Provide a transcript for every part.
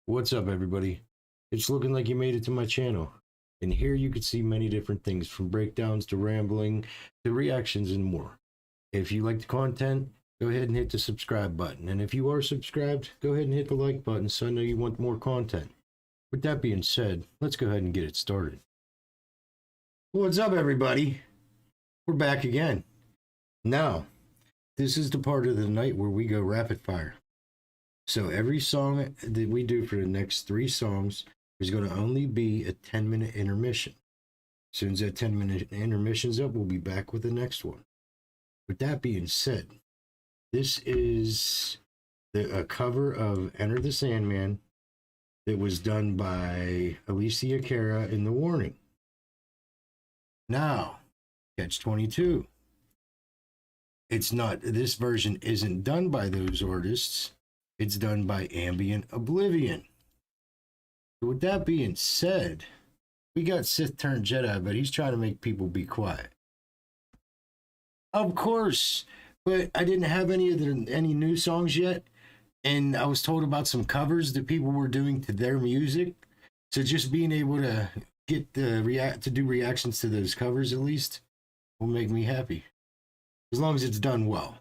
What's up, everybody? It's looking like you made it to my channel. And here you can see many different things, from breakdowns to rambling to reactions and more. If you like the content, go ahead and hit the subscribe button. And if you are subscribed, go ahead and hit the like button so I know you want more content. With that being said, let's go ahead and get it started. What's up, everybody? We're back again. Now, this is the part of the night where we go rapid fire. So every song that we do for the next 3 songs is going to only be a 10-minute intermission. As soon as that 10-minute intermission's up, we'll be back with the next one. With that being said, this is a cover of Enter the Sandman that was done by Alessia Cara in The Warning. Now, Catch-22. It's not, this version isn't done by those artists. It's done by Ambient Oblivion. So with that being said, we got Sith turned Jedi, but he's trying to make people be quiet. Of course, but I didn't have any new songs yet, and I was told about some covers that people were doing to their music. So just being able to get the do reactions to those covers at least will make me happy, as long as it's done well.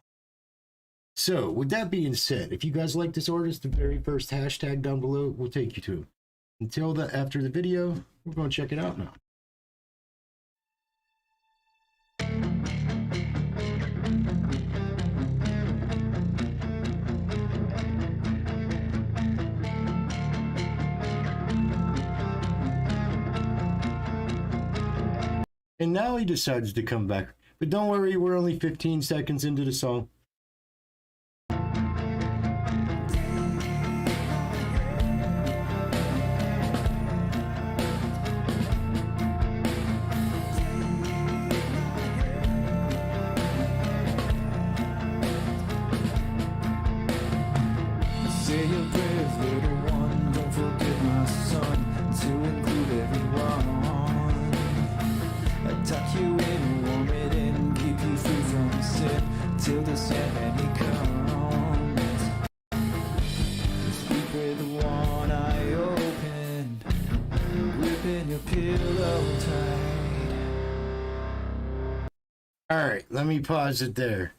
So, with that being said, if you guys like this artist, the very first hashtag down below will take you to him. Until after the video, we're going to check it out now. And now he decides to come back. But don't worry, we're only 15 seconds into the song. Say your prayers, little one. Don't forget my son, to include everyone. Tuck you in, warm it in, keep you free from sin, till the Sandman he comes. Sleep with one eye open, gripping your pillow tight. All right, let me pause it there.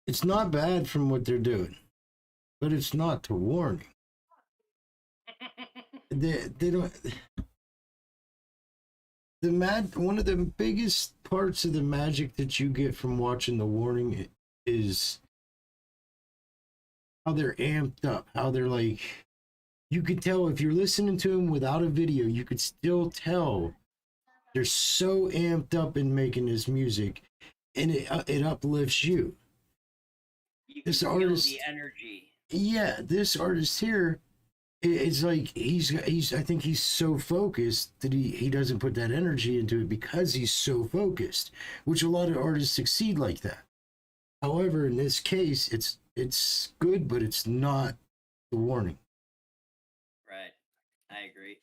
It's not bad from what they're doing, but it's not to Warning. They don't. One of the biggest parts of the magic that you get from watching The Warning is how they're amped up, how they're like, you could tell if you're listening to them without a video, you could still tell they're so amped up in making this music, and it uplifts you. You can This feel artist, the energy. yeah, this artist here, it's like I think he's so focused that he doesn't put that energy into it because he's so focused, which a lot of artists succeed like that. However, in this case, it's good, but it's not The Warning. Right. I agree.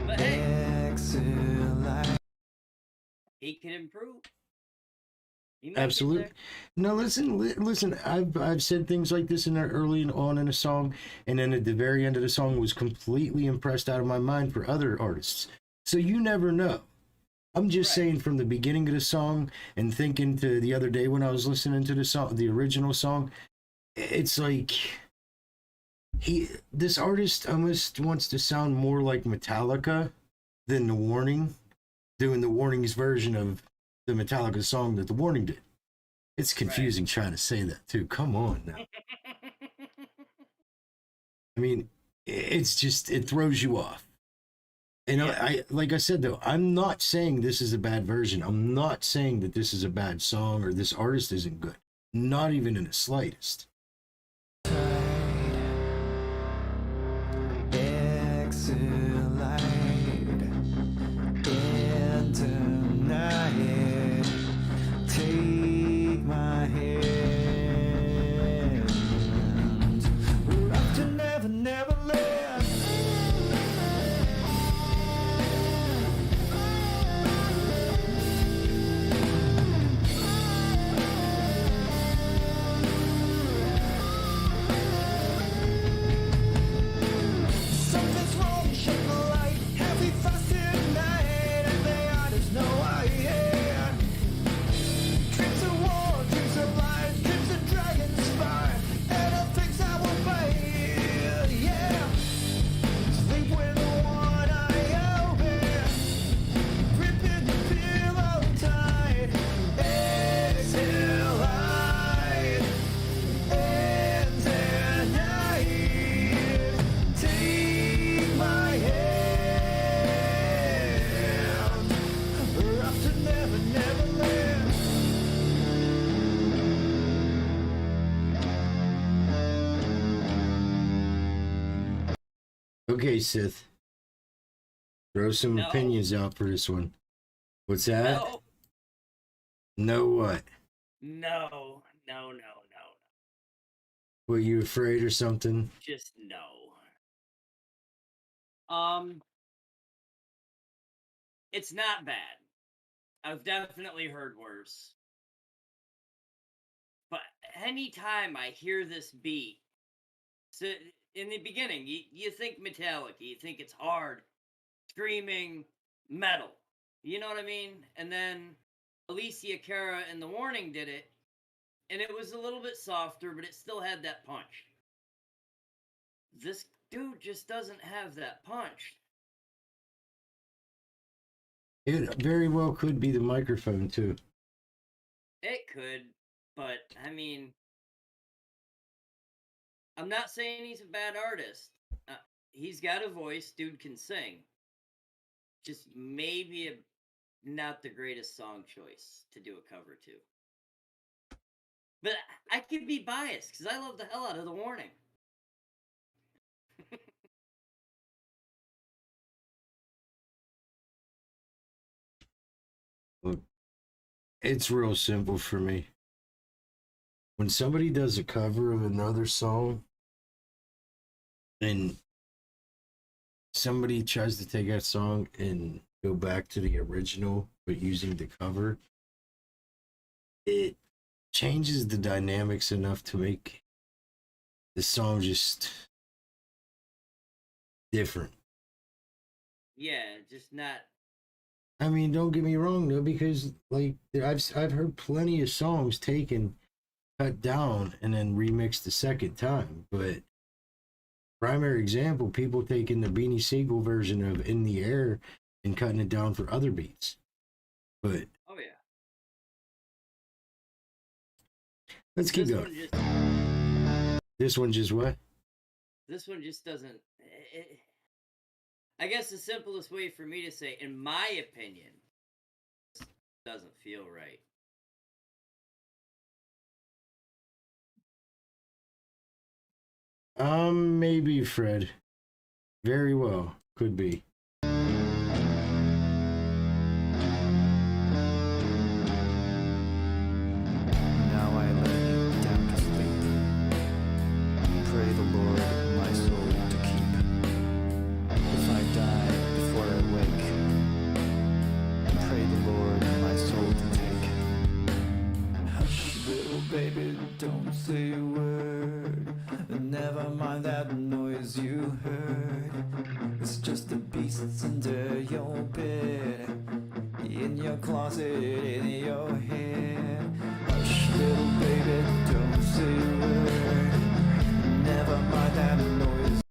But hey, he can improve. He might get Absolutely. there. No, listen. I've said things like this in there early on in a song, and then at the very end of the song was completely impressed out of my mind for other artists. So you never know. I'm just Right. saying, from the beginning of the song and thinking to the other day when I was listening to the song, the original song, it's like this artist almost wants to sound more like Metallica than The Warning, doing The Warning's version of the Metallica song that The Warning did. It's confusing trying to say that too. Come on now. I mean, it's just, it throws you off. And Yeah. I like I said though, I'm not saying this is a bad version. I'm not saying that this is a bad song or this artist isn't good. Not even in the slightest. Take my hand. We're up to never, never land. Okay, Sith. Throw some No. opinions out for this one. What's that? No. No what? No. Were you afraid or something? Just no. It's not bad. I've definitely heard worse. But anytime I hear this beat, so in the beginning, you think Metallica, you think it's hard, screaming metal. You know what I mean? And then Alessia Cara and The Warning did it, and it was a little bit softer, but it still had that punch. This dude just doesn't have that punch. It very well could be the microphone too. It could, but I mean, I'm not saying he's a bad artist. He's got a voice, dude can sing. Just maybe not the greatest song choice to do a cover to. But I could be biased because I love the hell out of The Warning. Look, it's real simple for me. When somebody does a cover of another song and somebody tries to take that song and go back to the original but using the cover, it changes the dynamics enough to make the song just different. Yeah, just not. I mean, don't get me wrong though, because like I've heard plenty of songs taken, cut down, and then remixed the second time. But primary example, people taking the Beanie Siegel version of "In the Air" and cutting it down for other beats. But Oh yeah. let's keep This going. one just. This one just what? This one just doesn't. I guess the simplest way for me to say, in my opinion, doesn't feel right. Maybe Fred. Very well, could be. Now I lay down to sleep. Pray the Lord my soul to keep. If I die before I wake, pray the Lord my soul to take. Hush, little baby, don't say a word. Never mind that noise you heard. It's just the beasts under your bed, in your closet, in your head. Hush, little baby, don't say a word. Never mind that noise.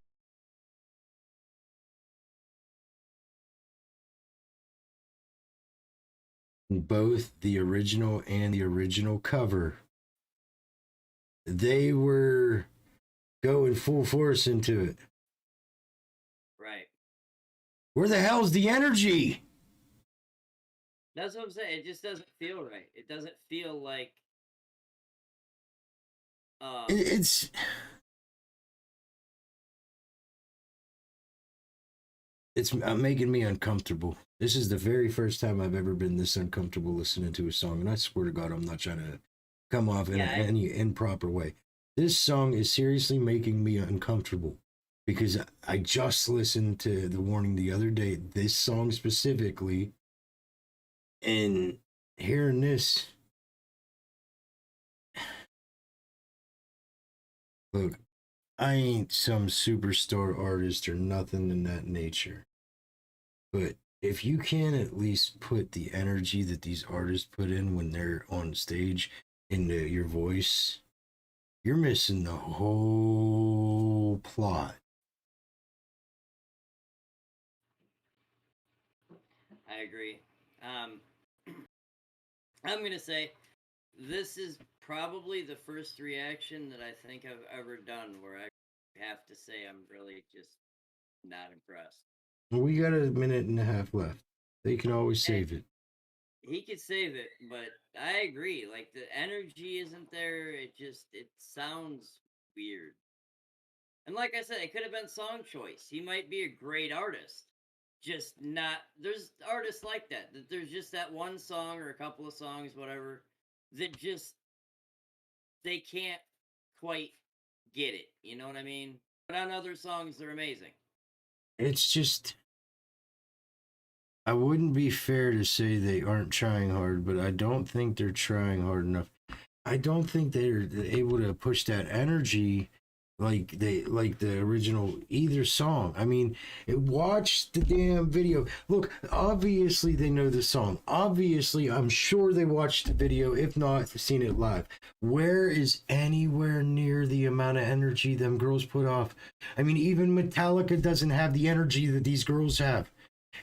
Both the original and the original cover, they were going full force into it. Right. Where the hell's the energy? That's what I'm saying. It just doesn't feel right. It doesn't feel like. It's making me uncomfortable. This is the very first time I've ever been this uncomfortable listening to a song, and I swear to God, I'm not trying to come off in any improper way. This song is seriously making me uncomfortable because I just listened to The Warning the other day, this song specifically, and hearing this. Look, I ain't some superstar artist or nothing in that nature. But if you can at least put the energy that these artists put in when they're on stage into your voice, you're missing the whole plot. I agree. I'm gonna say this is probably the first reaction that I think I've ever done where I have to say I'm really just not impressed. We got a minute and a half left. They can always save it. He could save it, but I agree. Like the energy isn't there. It sounds weird. And like I said, it could have been song choice. He might be a great artist, just not. There's artists like that. That there's just that one song or a couple of songs, whatever, that just they can't quite get it. You know what I mean? But on other songs, they're amazing. It's just, I wouldn't be fair to say they aren't trying hard, but I don't think they're trying hard enough. I don't think they're able to push that energy like the original either song. I mean, watch the damn video. Look, obviously they know the song. Obviously, I'm sure they watched the video, if not seen it live. Where is anywhere near the amount of energy them girls put off? I mean, even Metallica doesn't have the energy that these girls have.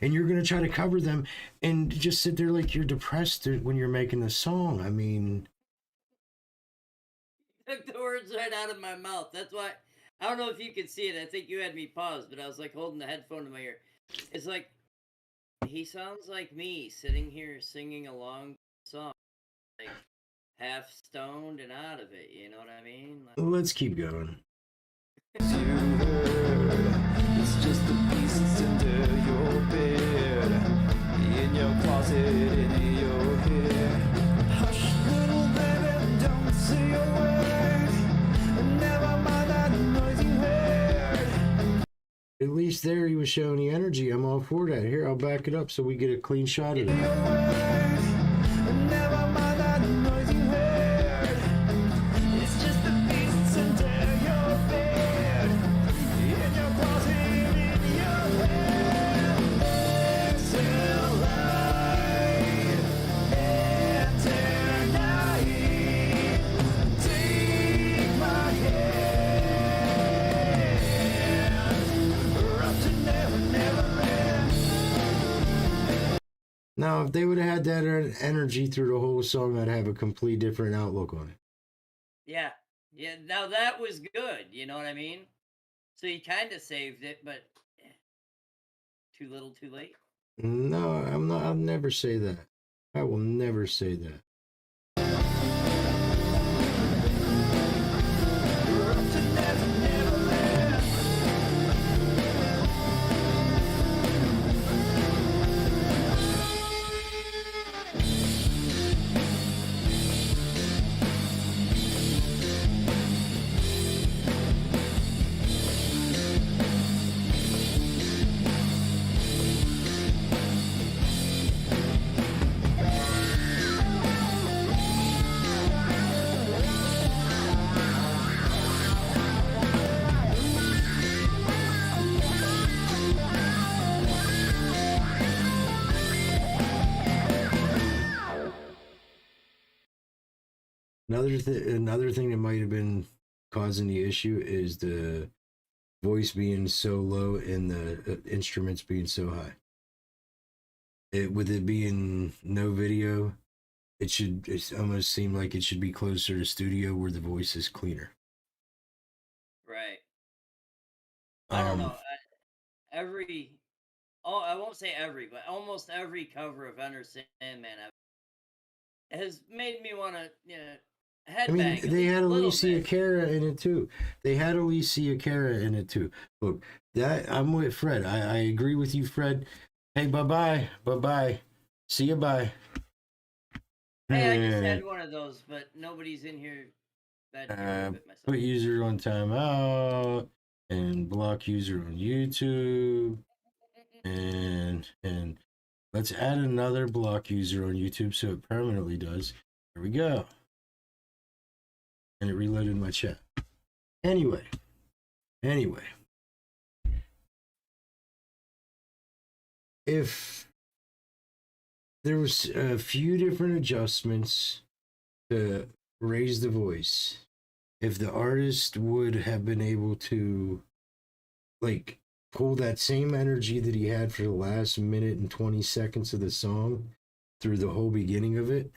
And you're gonna try to cover them and just sit there like you're depressed when you're making the song. I mean, Took the words right out of my mouth. That's why I don't know if you could see it. I think you had me paused, but I was like holding the headphone to my ear. It's like he sounds like me sitting here singing along the song, like half stoned and out of it. You know what I mean? Like, let's keep going. You heard, it's just the pieces under your bed, in your closet, in your head. Hush, little baby, don't say a word. Never mind that noise you heard. At least there he was showing the energy. I'm all for that. Here, I'll back it up so we get a clean shot of it. Never mind that noise you heard. It's just the pieces under your bed, in your closet, in your head. Till I enter night, take my hand, up to never, never end. Now, if they would have had that energy through the whole song, I'd have a complete different outlook on it. yeah, yeah. Now that was good. You know what I mean? So you kind of saved it, but too little, too late. No, I'm not. I'll never say that. I will never say that. Up to never, never end. Another thing that might have been causing the issue is the voice being so low and the instruments being so high. With it being no video, it almost seem like it should be closer to studio where the voice is cleaner. Right. I don't know. I won't say every, but almost every cover of Enter Sandman has made me want to, I mean, headbang. they had a little Alessia bit. Cara in it too. Look, that I'm with Fred. I agree with you, Fred. Hey, bye. See you, bye. Hey, I just had one of those, but nobody's in here. That it myself. Put user on timeout and block user on YouTube, and let's add another block user on YouTube so it permanently does. There we go. And it reloaded my chat. Anyway. If there was a few different adjustments to raise the voice, if the artist would have been able to like pull that same energy that he had for the last minute and 20 seconds of the song through the whole beginning of it,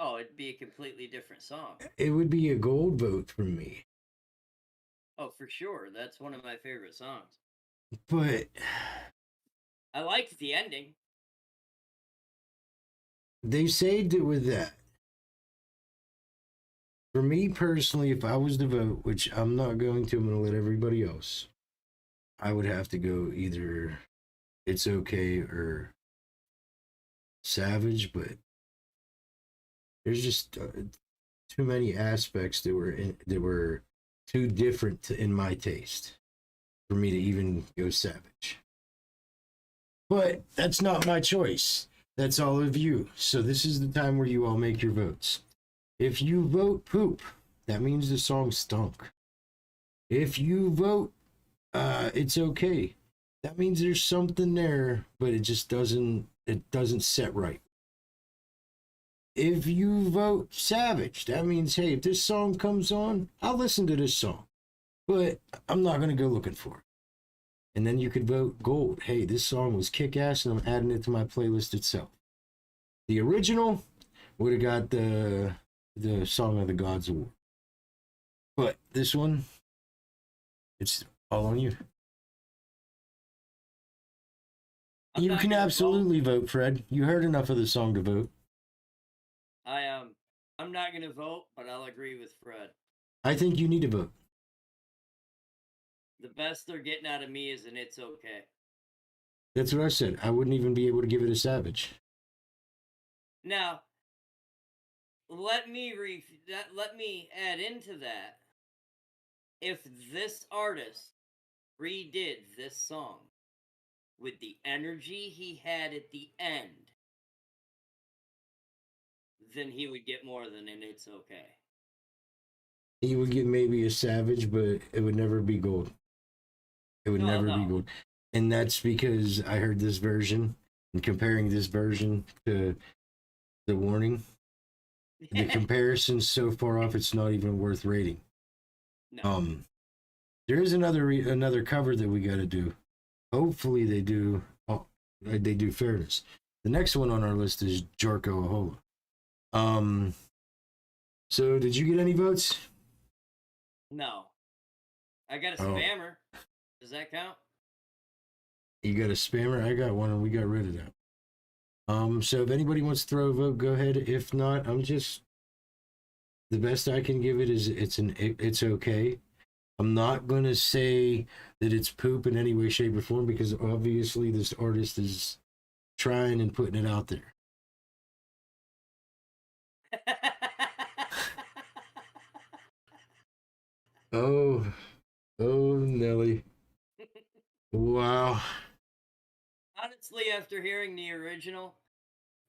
Oh, it'd be a completely different song. it would be a gold vote from me. Oh, for sure. That's one of my favorite songs. But I liked the ending. they saved it with that. For me personally, if I was to vote, which I'm not going to, I'm going to let everybody else, I would have to go either It's Okay or Savage, but there's just too many aspects that were too different in my taste for me to even go Savage. But that's not my choice. That's all of you. So this is the time where you all make your votes. If you vote poop, that means the song stunk. If you vote It's Okay, that means there's something there, but it just doesn't set right. If you vote Savage, that means, hey, if this song comes on, I'll listen to this song, but I'm not going to go looking for it. And then you could vote Gold. Hey, this song was kick-ass, and I'm adding it to my playlist itself. The original would have got the Song of the Gods award. But this one, it's all on you. You can absolutely vote, Fred. You heard enough of the song to vote. I'm not gonna vote, but I'll agree with Fred. I think you need to vote. The best they're getting out of me is an It's Okay. That's what I said. I wouldn't even be able to give it a Savage. Now, let me add into that. If this artist redid this song with the energy he had at the end, then he would get more than an It's Okay. He would get maybe a Savage, but it would never be Gold. It would never be Gold. And that's because I heard this version, and comparing this version to The Warning, the comparison's so far off, it's not even worth rating. No. There is another cover that we got to do. Hopefully they do fairness. The next one on our list is Jarko Ahola. So did you get any votes? No. I got a spammer. Does that count? You got a spammer? I got one and we got rid of that. So if anybody wants to throw a vote, go ahead. If not, the best I can give it is It's Okay. I'm not going to say that it's poop in any way, shape, or form because obviously this artist is trying and putting it out there. Oh, Nelly. Wow. Honestly, after hearing the original,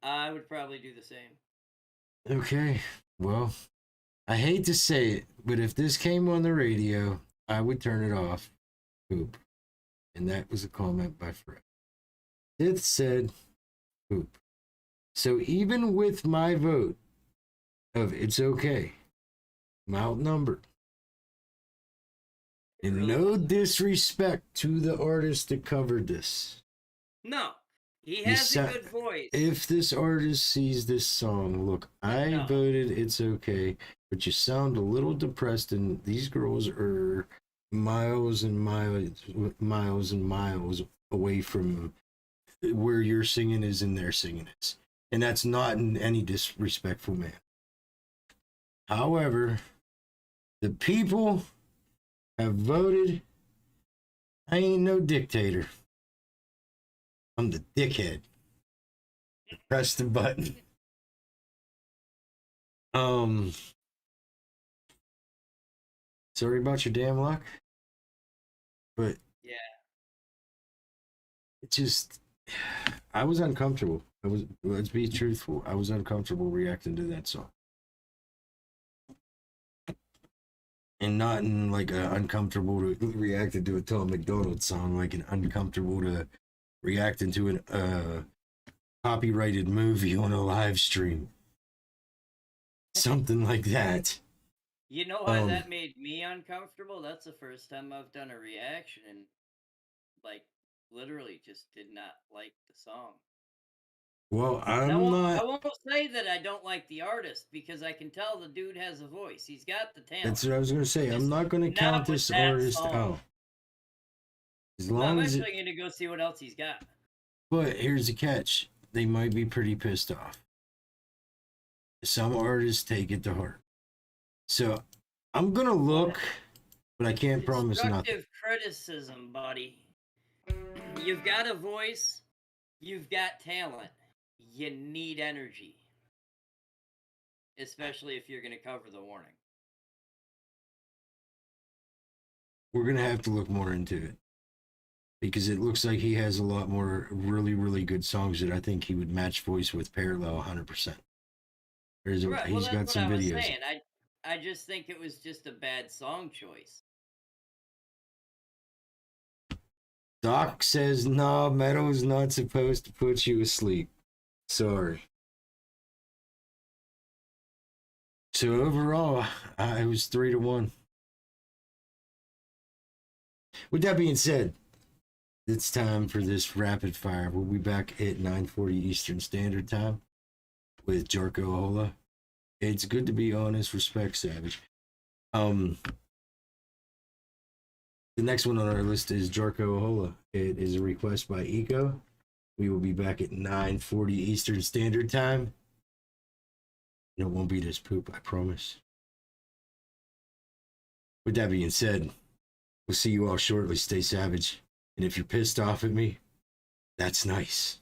I would probably do the same. Okay, well, I hate to say it, but if this came on the radio, I would turn it off. Poop. And that was a comment by Fred. It said poop. So even with my vote of It's Okay, I'm outnumbered. And no disrespect to the artist that covered this. No, he has a good voice. If this artist sees this song, look, I voted It's Okay, but you sound a little depressed, and these girls are miles and miles away from where your singing is and their singing is. And that's not in any disrespectful manner. However, the people have voted. I ain't no dictator. I'm the dickhead. Press the button. Sorry about your damn luck. But yeah, it just, I was uncomfortable. Let's be truthful. I was uncomfortable reacting to that song. And not in like uncomfortable to reacting to a Tom McDonald song, like an uncomfortable to reacting to a copyrighted movie on a live stream. Something like that. You know why that made me uncomfortable? That's the first time I've done a reaction and like literally just did not like the song. Well, I won't say that I don't like the artist because I can tell the dude has a voice. He's got the talent. That's what I was going to say. I'm not going to count this artist out. I'm actually going to go see what else he's got. But here's the catch. They might be pretty pissed off. Some artists take it to heart. So I'm gonna look, but I can't promise nothing. Constructive criticism, buddy. You've got a voice. You've got talent. You need energy. Especially if you're going to cover the warning. We're gonna have to look more into it because it looks like he has a lot more really, really good songs that I think he would match voice with parallel 100%. Right. Well, He's that's got what some I was videos. saying. I just think it was just a bad song choice. Doc says, no, metal is not supposed to put you asleep. Sorry. So overall, I was 3-1. With that being said, it's time for this rapid fire. We'll be back at 9:40 Eastern Standard Time with Jarko Hola. It's good to be honest. Respect, Savage. The next one on our list is Jarko Hola. It is a request by Eco. We will be back at 9:40 Eastern Standard Time. And it won't be this poop, I promise. With that being said, we'll see you all shortly. Stay savage. And if you're pissed off at me, that's nice.